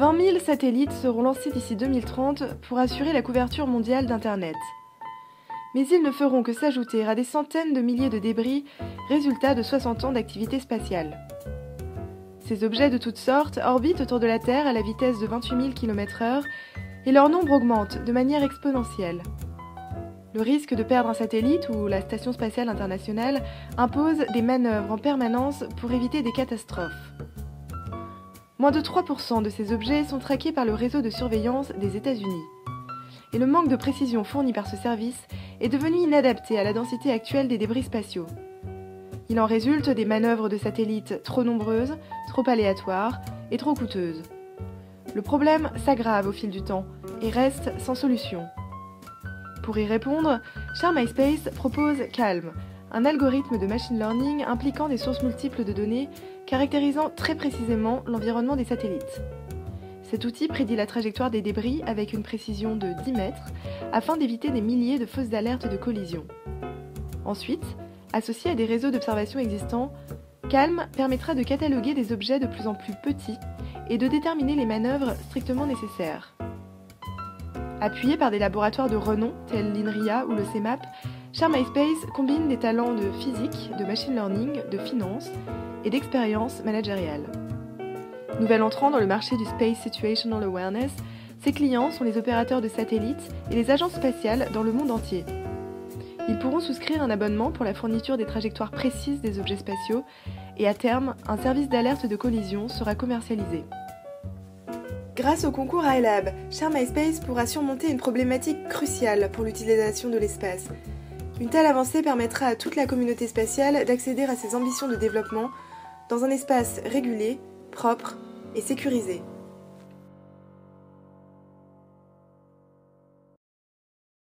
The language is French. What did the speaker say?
20 000 satellites seront lancés d'ici 2030 pour assurer la couverture mondiale d'Internet. Mais ils ne feront que s'ajouter à des centaines de milliers de débris, résultat de 60 ans d'activité spatiale. Ces objets de toutes sortes orbitent autour de la Terre à la vitesse de 28 000 km/h et leur nombre augmente de manière exponentielle. Le risque de perdre un satellite ou la Station spatiale internationale impose des manœuvres en permanence pour éviter des catastrophes. Moins de 3% de ces objets sont traqués par le réseau de surveillance des États-Unis. Et le manque de précision fourni par ce service est devenu inadapté à la densité actuelle des débris spatiaux. Il en résulte des manœuvres de satellites trop nombreuses, trop aléatoires et trop coûteuses. Le problème s'aggrave au fil du temps et reste sans solution. Pour y répondre, Share My Space propose Calm, un algorithme de machine learning impliquant des sources multiples de données, caractérisant très précisément l'environnement des satellites. Cet outil prédit la trajectoire des débris avec une précision de 10 mètres, afin d'éviter des milliers de fausses alertes de collision. Ensuite, associé à des réseaux d'observation existants, Calm permettra de cataloguer des objets de plus en plus petits et de déterminer les manœuvres strictement nécessaires. Appuyé par des laboratoires de renom tels l'INRIA ou le CEMAP, Share My Space combine des talents de physique, de machine learning, de finance et d'expérience managériale. Nouvel entrant dans le marché du Space Situational Awareness, ses clients sont les opérateurs de satellites et les agences spatiales dans le monde entier. Ils pourront souscrire un abonnement pour la fourniture des trajectoires précises des objets spatiaux et à terme, un service d'alerte de collision sera commercialisé. Grâce au concours iLab, Share My Space pourra surmonter une problématique cruciale pour l'utilisation de l'espace. Une telle avancée permettra à toute la communauté spatiale d'accéder à ses ambitions de développement dans un espace régulé, propre et sécurisé.